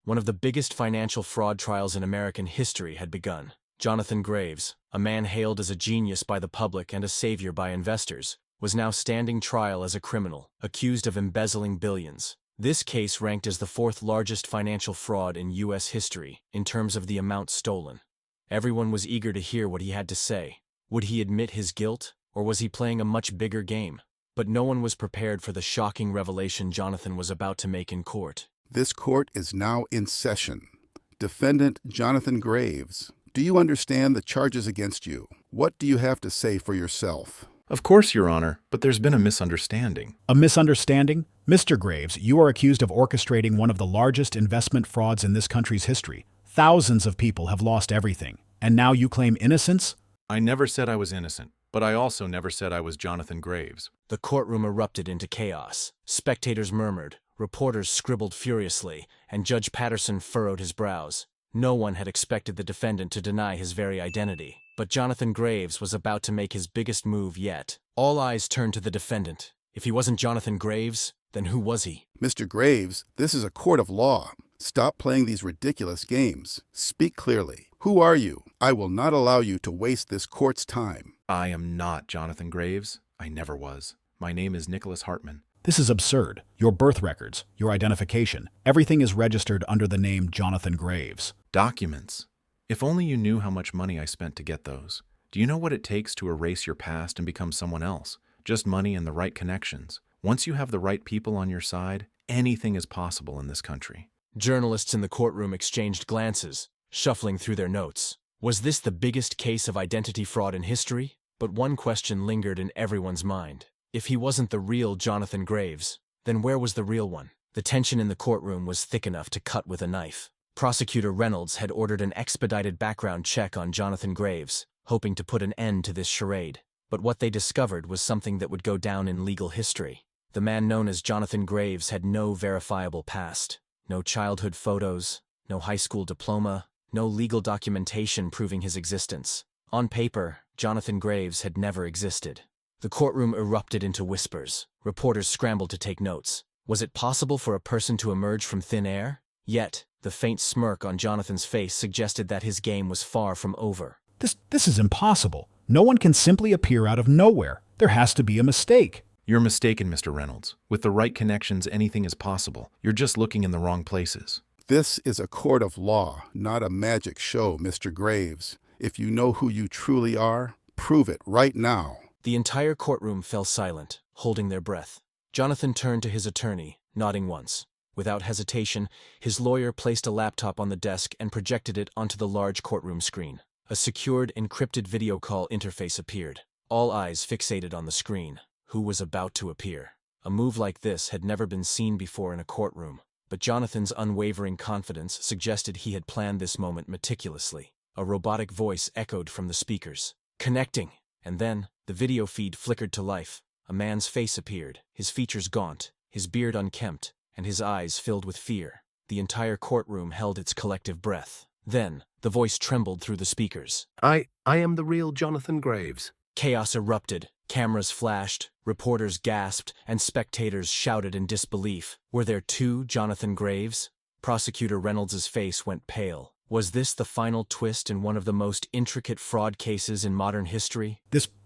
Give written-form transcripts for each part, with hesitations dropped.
One of the biggest financial fraud trials in American history had begun. Jonathan Graves, a man hailed as a genius by the public and a savior by investors, was now standing trial as a criminal, accused of embezzling billions. This case ranked as the fourth largest financial fraud in U.S. history in terms of the amount stolen. Everyone was eager to hear what he had to say. Would he admit his guilt, or was he playing a much bigger game? But no one was prepared for the shocking revelation Jonathan was about to make in court. This court is now in session. Defendant Jonathan Graves, do you understand the charges against you? What do you have to say for yourself? Of course, Your Honor, but there's been a misunderstanding. A misunderstanding? Mr. Graves, you are accused of orchestrating one of the largest investment frauds in this country's history. Thousands of people have lost everything, and now you claim innocence? I never said I was innocent, but I also never said I was Jonathan Graves. The courtroom erupted into chaos. Spectators murmured, reporters scribbled furiously, and Judge Patterson furrowed his brows. No one had expected the defendant to deny his very identity. But Jonathan Graves was about to make his biggest move yet. All eyes turned to the defendant. If he wasn't Jonathan Graves, then who was he? Mr. Graves, this is a court of law. Stop playing these ridiculous games. Speak clearly. Who are you? I will not allow you to waste this court's time. I am not Jonathan Graves. I never was. My name is Nicholas Hartman. This is absurd. Your birth records, your identification, everything is registered under the name Jonathan Graves. Documents. If only you knew how much money I spent to get those. Do you know what it takes to erase your past and become someone else? Just money and the right connections. Once you have the right people on your side, anything is possible in this country. Journalists in the courtroom exchanged glances, shuffling through their notes. Was this the biggest case of identity fraud in history? But one question lingered in everyone's mind. If he wasn't the real Jonathan Graves, then where was the real one? The tension in the courtroom was thick enough to cut with a knife. Prosecutor Reynolds had ordered an expedited background check on Jonathan Graves, hoping to put an end to this charade. But what they discovered was something that would go down in legal history. The man known as Jonathan Graves had no verifiable past. No childhood photos, no high school diploma, no legal documentation proving his existence. On paper, Jonathan Graves had never existed. The courtroom erupted into whispers. Reporters scrambled to take notes. Was it possible for a person to emerge from thin air? Yet, the faint smirk on Jonathan's face suggested that his game was far from over. This is impossible. No one can simply appear out of nowhere. There has to be a mistake. You're mistaken, Mr. Reynolds. With the right connections, anything is possible. You're just looking in the wrong places. This is a court of law, not a magic show, Mr. Graves. If you know who you truly are, prove it right now. The entire courtroom fell silent, holding their breath. Jonathan turned to his attorney, nodding once. Without hesitation, his lawyer placed a laptop on the desk and projected it onto the large courtroom screen. A secured, encrypted video call interface appeared. All eyes fixated on the screen. Who was about to appear? A move like this had never been seen before in a courtroom, but Jonathan's unwavering confidence suggested he had planned this moment meticulously. A robotic voice echoed from the speakers. Connecting! And then, the video feed flickered to life. A man's face appeared, his features gaunt, his beard unkempt, and his eyes filled with fear. The entire courtroom held its collective breath. Then, the voice trembled through the speakers. I am the real Jonathan Graves. Chaos erupted. Cameras flashed, reporters gasped, and spectators shouted in disbelief. Were there two Jonathan Graves? Prosecutor Reynolds' face went pale. Was this the final twist in one of the most intricate fraud cases in modern history?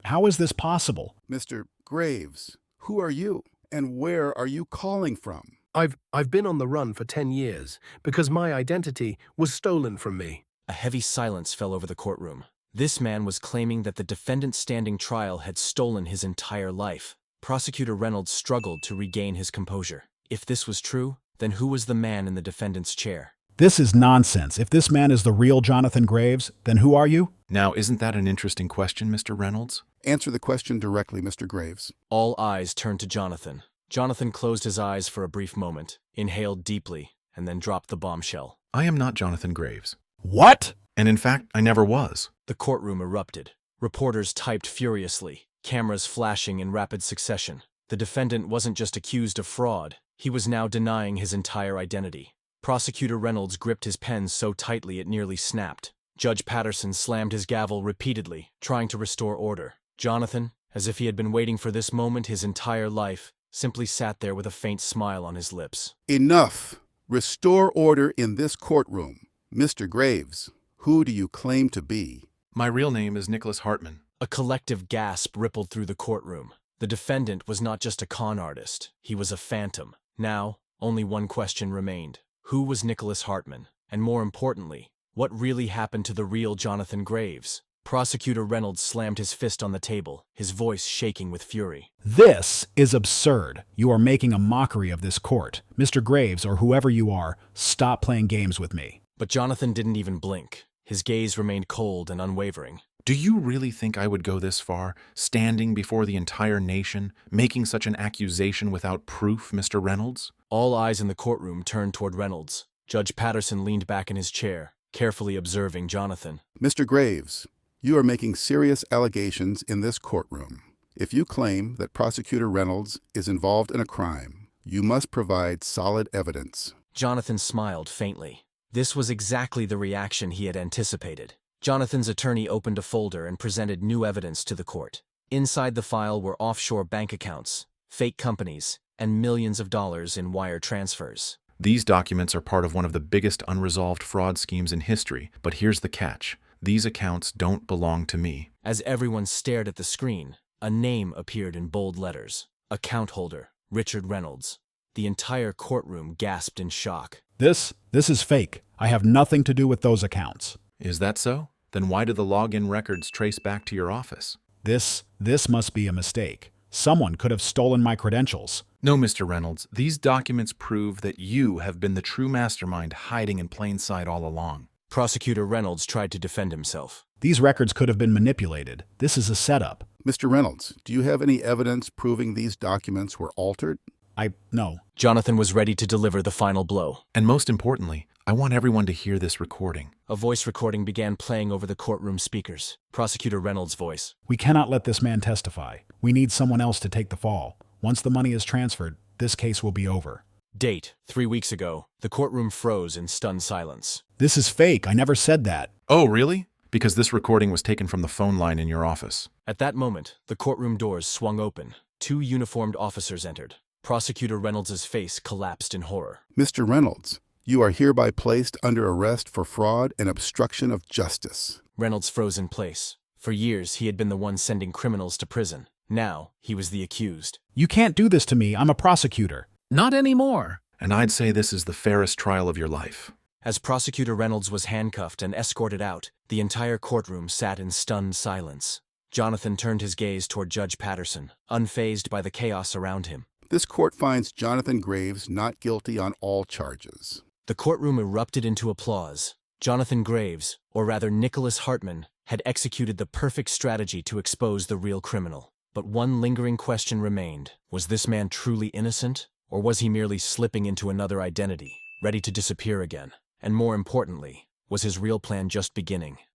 How is this possible? Mr. Graves, who are you, and where are you calling from? I've been on the run for 10 years because my identity was stolen from me. A heavy silence fell over the courtroom. This man was claiming that the defendant standing trial had stolen his entire life. Prosecutor Reynolds struggled to regain his composure. If this was true, then who was the man in the defendant's chair? This is nonsense. If this man is the real Jonathan Graves, then who are you? Now, isn't that an interesting question, Mr. Reynolds? Answer the question directly, Mr. Graves. All eyes turned to Jonathan. Jonathan closed his eyes for a brief moment, inhaled deeply, and then dropped the bombshell. I am not Jonathan Graves. What? And in fact, I never was. The courtroom erupted. Reporters typed furiously, cameras flashing in rapid succession. The defendant wasn't just accused of fraud, he was now denying his entire identity. Prosecutor Reynolds gripped his pen so tightly it nearly snapped. Judge Patterson slammed his gavel repeatedly, trying to restore order. Jonathan, as if he had been waiting for this moment his entire life, simply sat there with a faint smile on his lips. Enough! Restore order in this courtroom. Mr. Graves, who do you claim to be? My real name is Nicholas Hartman. A collective gasp rippled through the courtroom. The defendant was not just a con artist, he was a phantom. Now, only one question remained. Who was Nicholas Hartman? And more importantly, what really happened to the real Jonathan Graves? Prosecutor Reynolds slammed his fist on the table, his voice shaking with fury. This is absurd. You are making a mockery of this court. Mr. Graves, or whoever you are, stop playing games with me. But Jonathan didn't even blink. His gaze remained cold and unwavering. Do you really think I would go this far, standing before the entire nation, making such an accusation without proof, Mr. Reynolds? All eyes in the courtroom turned toward Reynolds. Judge Patterson leaned back in his chair, carefully observing Jonathan. Mr. Graves, you are making serious allegations in this courtroom. If you claim that Prosecutor Reynolds is involved in a crime, you must provide solid evidence. Jonathan smiled faintly. This was exactly the reaction he had anticipated. Jonathan's attorney opened a folder and presented new evidence to the court. Inside the file were offshore bank accounts, fake companies, and millions of dollars in wire transfers. These documents are part of one of the biggest unresolved fraud schemes in history, but here's the catch. These accounts don't belong to me. As everyone stared at the screen, a name appeared in bold letters. Account holder, Richard Reynolds. The entire courtroom gasped in shock. This is fake. I have nothing to do with those accounts. Is that so? Then why do the login records trace back to your office? This must be a mistake. Someone could have stolen my credentials. No, Mr. Reynolds, these documents prove that you have been the true mastermind hiding in plain sight all along. Prosecutor Reynolds tried to defend himself. These records could have been manipulated. This is a setup. Mr. Reynolds, do you have any evidence proving these documents were altered? No. Jonathan was ready to deliver the final blow. And most importantly, I want everyone to hear this recording. A voice recording began playing over the courtroom speakers. Prosecutor Reynolds' voice. We cannot let this man testify. We need someone else to take the fall. Once the money is transferred, this case will be over. Date, 3 weeks ago. The courtroom froze in stunned silence. This is fake. I never said that. Oh, really? Because this recording was taken from the phone line in your office. At that moment, the courtroom doors swung open. 2 uniformed officers entered. Prosecutor Reynolds' face collapsed in horror. Mr. Reynolds, you are hereby placed under arrest for fraud and obstruction of justice. Reynolds froze in place. For years, he had been the one sending criminals to prison. Now, he was the accused. You can't do this to me. I'm a prosecutor. Not anymore. And I'd say this is the fairest trial of your life. As Prosecutor Reynolds was handcuffed and escorted out, the entire courtroom sat in stunned silence. Jonathan turned his gaze toward Judge Patterson, unfazed by the chaos around him. This court finds Jonathan Graves not guilty on all charges. The courtroom erupted into applause. Jonathan Graves, or rather Nicholas Hartman, had executed the perfect strategy to expose the real criminal. But one lingering question remained. Was this man truly innocent? Or was he merely slipping into another identity, ready to disappear again? And more importantly, was his real plan just beginning?